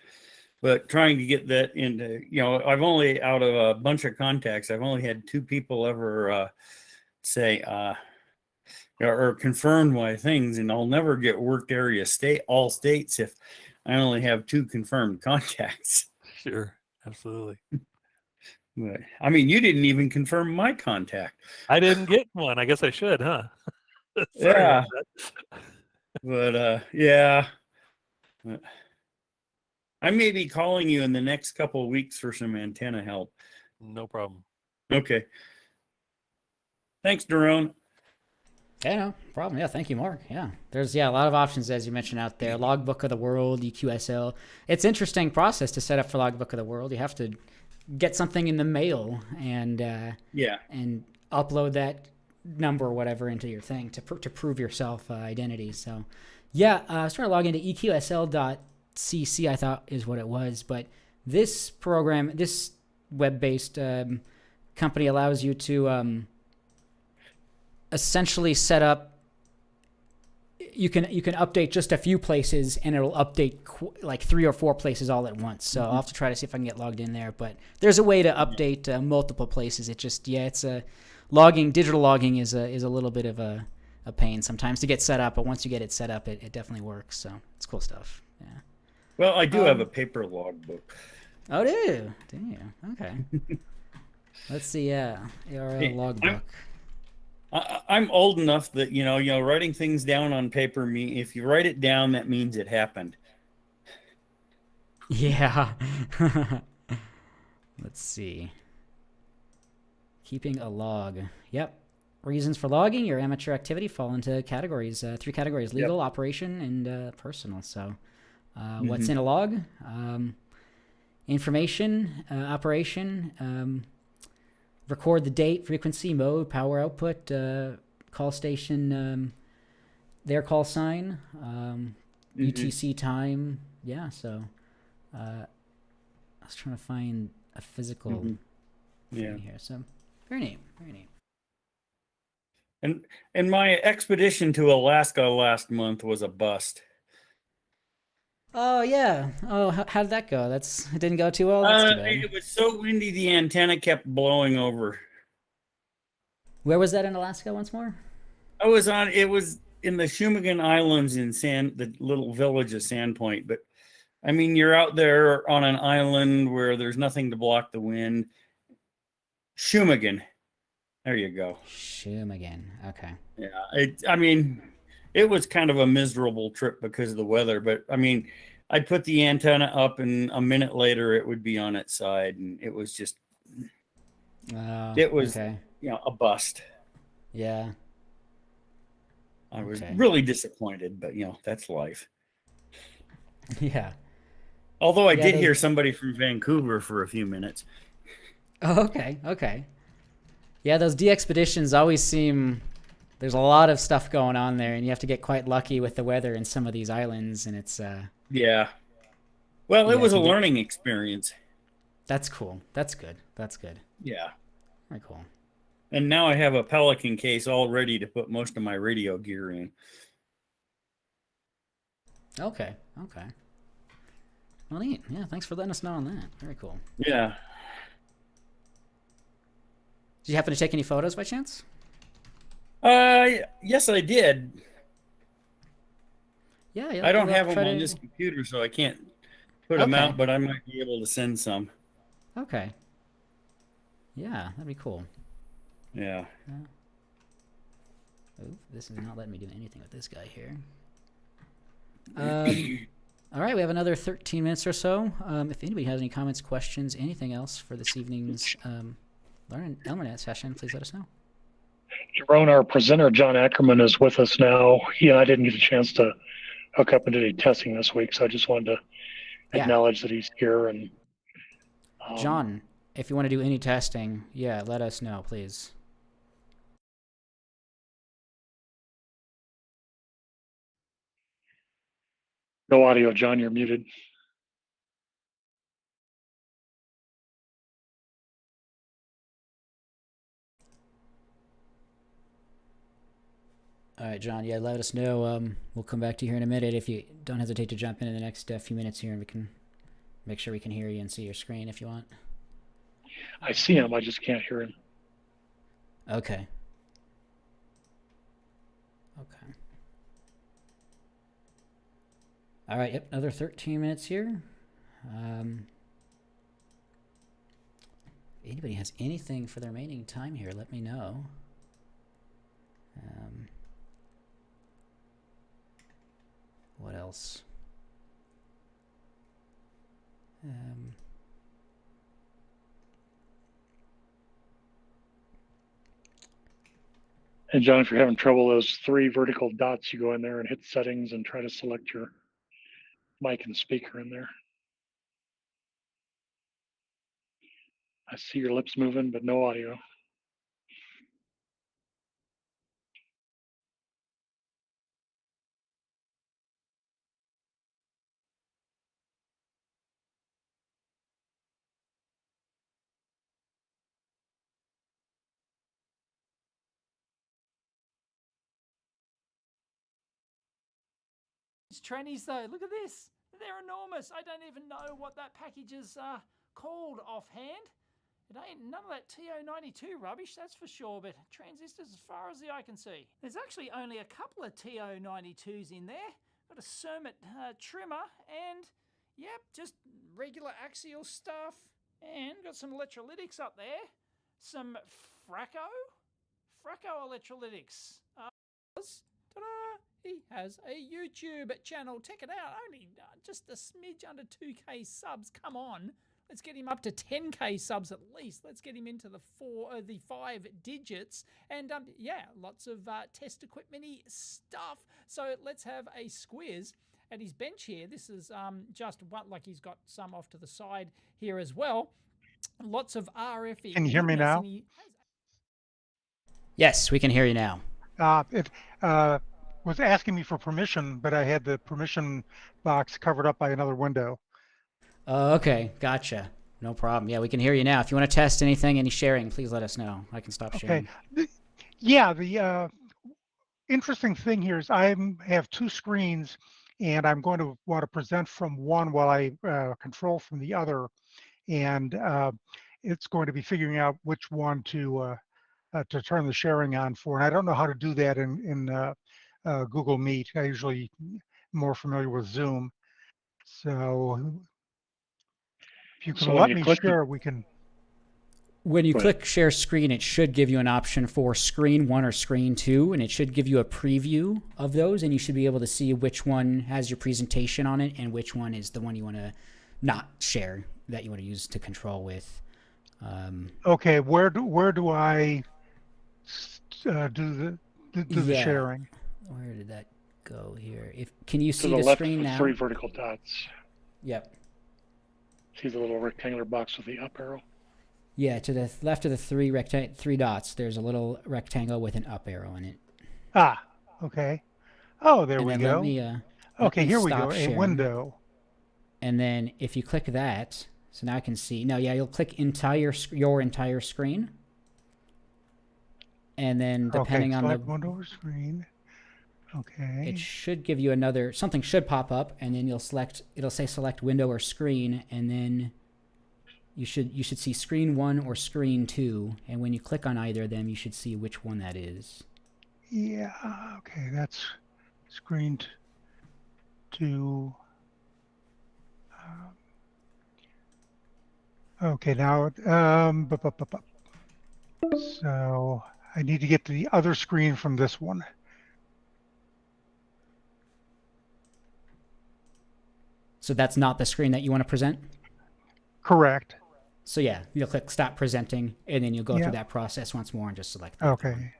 but trying to get that into, I've only, out of a bunch of contacts, I've only had 2 people ever say, or confirm my things, and I'll never get worked area all states if I only have 2 confirmed contacts. Sure, absolutely. But, I mean, you didn't even confirm my contact. I didn't get one. I guess I should, huh? Sorry about that. But yeah, I may be calling you in the next couple of weeks for some antenna help. No problem. Okay. Thanks, Daron. Yeah, no problem. Yeah, thank you, Mark. Yeah, there's a lot of options, as you mentioned, out there. Logbook of the World, EQSL. It's an interesting process to set up for Logbook of the World. You have to get something in the mail and and upload that number or whatever into your thing to prove your self identity. So yeah, I started logging into eqsl.cc, I thought is what it was, but this program, this web-based company allows you to essentially set up, you can update just a few places and it'll update like 3 or 4 places all at once. So I'll have to try to see if I can get logged in there, but there's a way to update multiple places. It just, it's a digital logging is a little bit of a pain sometimes to get set up, but once you get it set up, it definitely works. So it's cool stuff. Yeah. Well, I do have a paper logbook. Oh, do you? Okay. Let's see. ARL logbook. I'm old enough that, writing things down on paper, if you write it down, that means it happened. Yeah. Let's see. Keeping a log. Yep. reasons for logging your amateur activity fall into categories, 3 categories: legal, operation, and personal. So what's in a log? Information, operation, record the date, frequency, mode, power output, call station, their call sign, UTC time. Yeah, so I was trying to find a physical thing here. So very neat, very neat. And my expedition to Alaska last month was a bust. Oh yeah. Oh, how did that go? It didn't go too well. That's too bad. It was so windy, the antenna kept blowing over. Where was that in Alaska once more? It was in the Shumagon Islands in the little village of Sandpoint. But I mean, you're out there on an island where there's nothing to block the wind. Shumagon. There you go. Shumagon. Okay. Yeah. It was kind of a miserable trip because of the weather, but I mean, I'd put the antenna up and a minute later it would be on its side, and it was just, a bust. Yeah. I was really disappointed, but that's life. Yeah. Although I did hear somebody from Vancouver for a few minutes. Oh, okay. Okay. Yeah, those DXpeditions always seem... There's a lot of stuff going on there, and you have to get quite lucky with the weather in some of these islands, and it's... Yeah. Well, it was a learning experience. That's cool. That's good. That's good. Yeah. Very cool. And now I have a Pelican case all ready to put most of my radio gear in. Okay. Okay. Well, neat. Yeah, thanks for letting us know on that. Very cool. Yeah. Did you happen to take any photos by chance? Yes, I did. Yeah. I don't have them on this computer, so I can't put them out, but I might be able to send some. Okay. Yeah, that'd be cool. Yeah. Oh, this is not letting me do anything with this guy here. All right, we have another 13 minutes or so. If anybody has any comments, questions, anything else for this evening's Elmernet session, please let us know. Jerome, our presenter, John Ackerman, is with us now. I didn't get a chance to hook up and do any testing this week, so I just wanted to acknowledge that he's here. And John, if you want to do any testing, let us know, please. No audio, John, you're muted. All right, John. Yeah, let us know. We'll come back to you here in a minute. If you don't hesitate to jump in the next few minutes here, and we can make sure we can hear you and see your screen if you want. I see him. I just can't hear him. Okay. Okay. All right. Yep. Another 13 minutes here. If anybody has anything for the remaining time here, let me know. What else? And John, if you're having trouble, those 3 vertical dots, you go in there and hit settings and try to select your mic and speaker in there. I see your lips moving, but no audio. Trannies though, look at this. They're enormous. I don't even know what that package is called offhand. It ain't none of that TO92 rubbish, that's for sure, but transistors as far as the eye can see. There's actually only a couple of TO92s in there. Got a Cermet trimmer and, yep, just regular axial stuff. And got some electrolytics up there. Some Fracco electrolytics. Ta-da! He has a YouTube channel. Check it out. Only just a smidge under 2K subs. Come on. Let's get him up to 10K subs at least. Let's get him into the 5 digits. And yeah, lots of test equipment-y stuff. So let's have a squiz at his bench here. This is just one, like he's got some off to the side here as well. Lots of RF. Can you hear me now? Yes, we can hear you now. It was asking me for permission, but I had the permission box covered up by another window. Okay, gotcha. No problem. Yeah, we can hear you now. If you want to test anything, any sharing, please let us know. I can stop sharing. Okay. Yeah, the interesting thing here is I have 2 screens, and I'm going to want to present from one while I control from the other, and it's going to be figuring out which one to turn the sharing on for. And I don't know how to do that in Google Meet. I usually more familiar with Zoom. So if you can let me share, we can. When you click share screen, it should give you an option for screen 1 or screen 2, and it should give you a preview of those, and you should be able to see which one has your presentation on it and which one is the one you want to not share, that you want to use to control with. Okay, where do I do the sharing? Where did that go here? Can you see to the the left screen of the now? 3 vertical dots. Yep. See the little rectangular box with the up arrow? Yeah, to the left of the 3 dots, there's a little rectangle with an up arrow in it. Ah, okay. Oh, there And we then go. let me Here we stop go. A sharing. window. And then if you click that, so now I can see. No, yeah, you'll click your entire screen. And then depending on the window or screen. Okay. It should give you something should pop up, and then it'll say select window or screen, and then you should see screen 1 or screen 2, and when you click on either of them, you should see which one that is. Yeah, okay, that's screen 2. Okay, now so I need to get to the other screen from this one. So that's not the screen that you want to present? Correct. So yeah, you'll click stop presenting, and then you'll go through that process once more and just select that. Okay. One.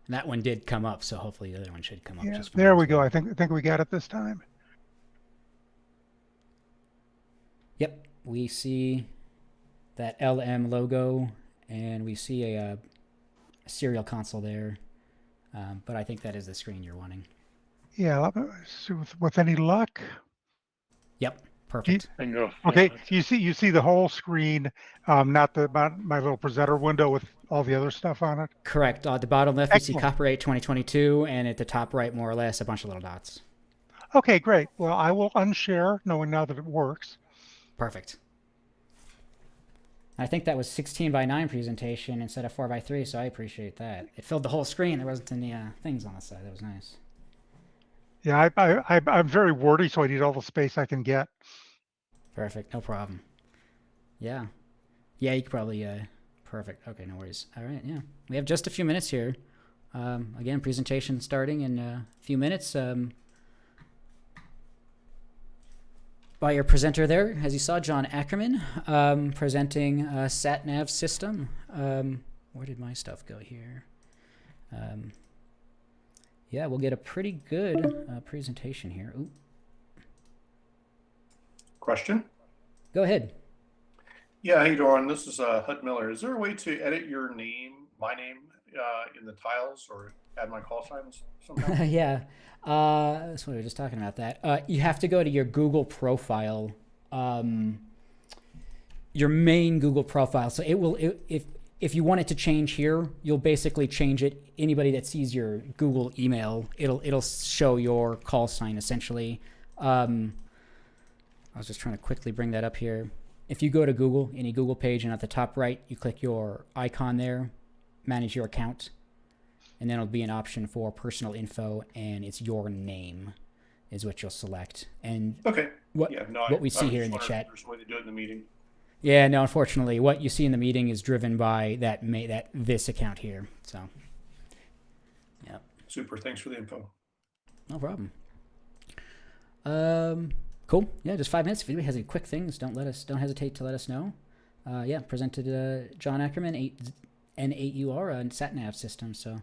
And that one did come up, so hopefully the other one should come up. Yeah, just fine. there we go. I think we got it this time. Yep, we see that LM logo, and we see a serial console there. But I think that is the screen you're wanting. Yeah, with any luck. Yep, perfect. Bingo. Okay, you see the whole screen, not my little presenter window with all the other stuff on it. Correct. At the bottom left, you see copyright 2022, and at the top right, more or less, a bunch of little dots. Okay, great. Well, I will unshare, knowing now that it works. Perfect. I think that was 16:9 presentation instead of 4:3, so I appreciate that. It filled the whole screen. There wasn't any things on the side. That was nice. Yeah, I'm very wordy, so I need all the space I can get. Perfect. No problem. Yeah. Yeah, you could probably... Perfect. Okay, no worries. All right, yeah. We have just a few minutes here. Again, presentation starting in a few minutes. By your presenter there, as you saw, John Ackerman, presenting sat-nav system. Where did my stuff go here? Yeah, we'll get a pretty good presentation here. Ooh. Question? Go ahead. Yeah, how you doing? This is Hud Miller. Is there a way to edit your name, my name, in the tiles or add my call signs somehow? Yeah, that's what we were just talking about. That you have to go to your Google profile, your main Google profile. So it will, if you want it to change here, you'll basically change it. Anybody that sees your Google email, it'll show your call sign essentially. I was just trying to quickly bring that up here. If you go to Google, any Google page, and at the top right, you click your icon there, manage your account, and then it'll be an option for personal info, and it's your name is what you'll select. And okay. what we see here in the just chat. wondering if there's a way to do it in the meeting. Yeah, no, unfortunately, what you see in the meeting is driven by this account here. So, yeah. Super. Thanks for the info. No problem. Cool. Yeah, just 5 minutes. If anybody has any quick things, don't hesitate to let us know. Yeah, presented John Ackerman, N8UR, a sat-nav system. So,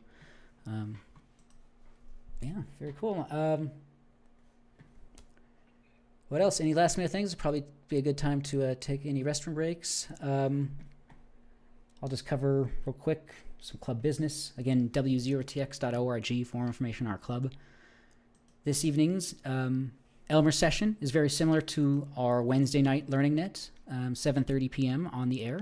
yeah, very cool. What else? Any last minute things? Probably be a good time to take any restroom breaks. I'll just cover real quick some club business. Again, W0TX.org for more information on our club. This evening's Elmer session is very similar to our Wednesday night Learning Net, 7:30 p.m. on the air.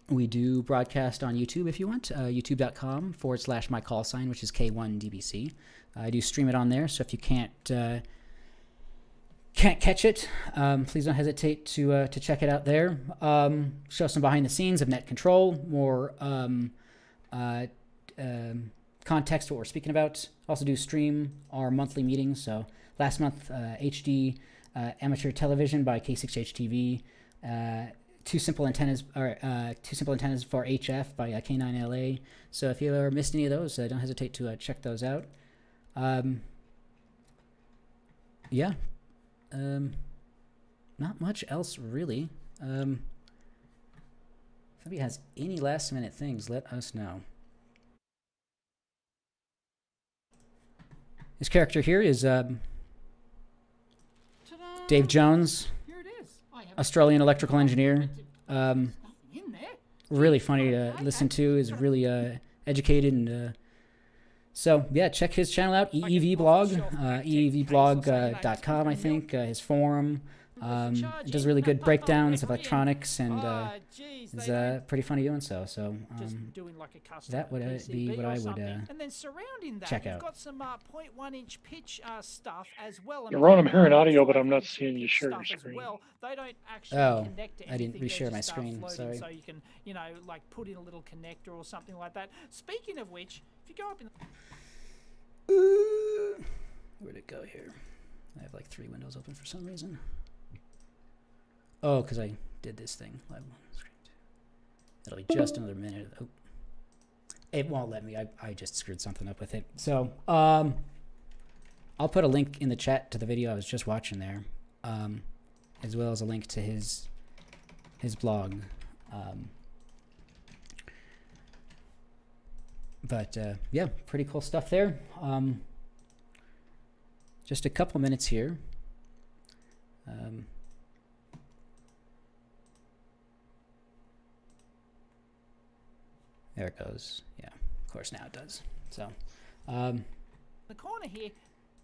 We do broadcast on YouTube if you want, youtube.com/my call sign, which is K1DBC. I do stream it on there, so if you can't catch it, please don't hesitate to check it out there. Show some behind the scenes of net control, more context to what we're speaking about. Also do stream our monthly meetings. So last month, HD amateur television by K6HTV, two simple antennas for HF by K9LA. So if you ever missed any of those, don't hesitate to check those out. Yeah. Not much else really. If anybody has any last minute things, let us know. This character here is Dave Jones, Australian electrical engineer. Really funny to listen to. Is really educated and so yeah, check his channel out, EEV blog, eevblog.com, I think, his forum. Does really good breakdowns of electronics and is pretty funny doing so. So that would be what I would and then surrounding that, check out. You've got some 0.1-inch pitch stuff as well. Yeah, Ron, I'm hearing audio, but I'm not seeing you share your screen. Well. They don't actually connect to I didn't anything. reshare my screen. Sorry. So you can, like put in a little connector or something like that. Speaking of which, if you go up in where'd it go here? I have like 3 windows open for some reason. Oh, because I did this thing live on the screen. It'll be just another minute. Oh. It won't let me. I just screwed something up with it. So I'll put a link in the chat to the video I was just watching there, as well as a link to his blog. But yeah, pretty cool stuff there. Just a couple minutes here. There it goes. Yeah, of course now it does. So, the corner here,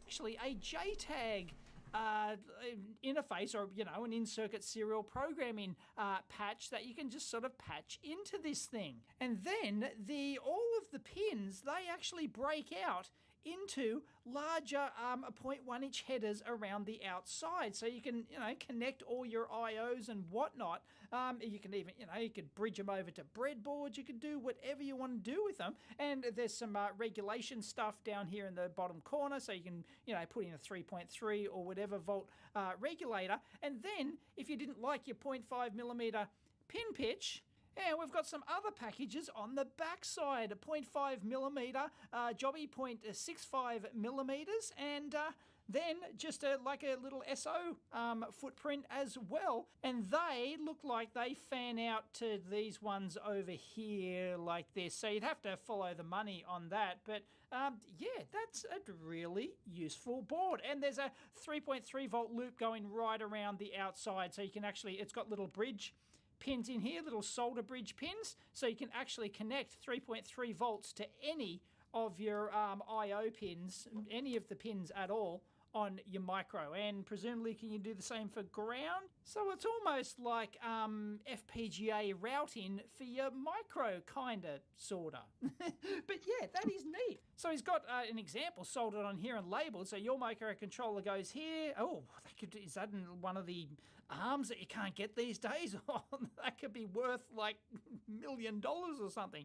actually a JTAG interface, or an in-circuit serial programming patch that you can just sort of patch into this thing, and then all of the pins, they actually break out into larger 0.1-inch headers around the outside, so you can connect all your IOs and whatnot. You can even you could bridge them over to breadboards. You could do whatever you want to do with them. And there's some regulation stuff down here in the bottom corner, so you can put in a 3.3 or whatever volt regulator. And then if you didn't like your 0.5mm pin pitch, and we've got some other packages on the back side, a 0.5mm, jobby 0.65mm, and then just like a little SO footprint as well. And they look like they fan out to these ones over here like this. So you'd have to follow the money on that. But yeah, that's a really useful board. And there's a 3.3 volt loop going right around the outside. So you can actually, it's got little bridge pins in here, little solder bridge pins, so you can actually connect 3.3 volts to any of your I/O pins, any of the pins at all on your micro, and presumably can you do the same for ground? So it's almost like FPGA routing for your micro, kinda, sorta. But yeah, that is neat. So he's got an example soldered on here and labeled, so your microcontroller goes here. Oh, is that in one of the arms that you can't get these days. That could be worth like $1 million or something.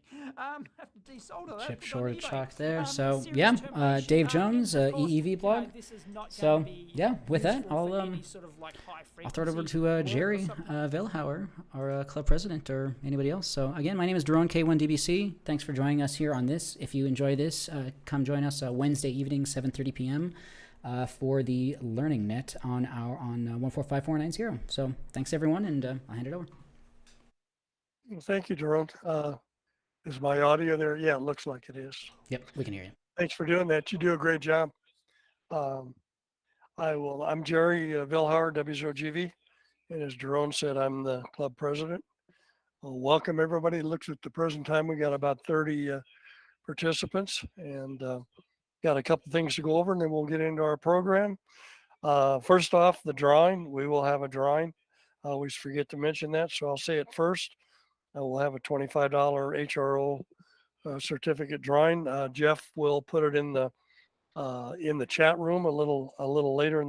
Desolder that. Chip put on short eBay. chalk there. So serious yeah, termination. Dave Yes, Jones, of course, EEV blog. this is not So gonna be yeah, with that, useful I'll for any sort of like high I'll throw it over frequency to work or Jerry something. Velhauer, our club president, or anybody else. So again, my name is Daron K1DBC. Thanks for joining us here on this. If you enjoy this, come join us Wednesday evening, 7:30 p.m. For the Learning Net on 145490. So thanks everyone, and I'll hand it over. Well, thank you, Daron. Is my audio there? Yeah, it looks like it is. Yep, we can hear you. Thanks for doing that. You do a great job. I'm Jerry Vilhauer, W0GV, and as Daron said, I'm the club president. Welcome everybody. Looks at the present time, we got about 30 participants, and got a couple things to go over, and then we'll get into our program. First off, the drawing. We will have a drawing. I always forget to mention that, so I'll say it first. We'll have a $25 HRO certificate drawing. Jeff will put it in the chat room a little later in the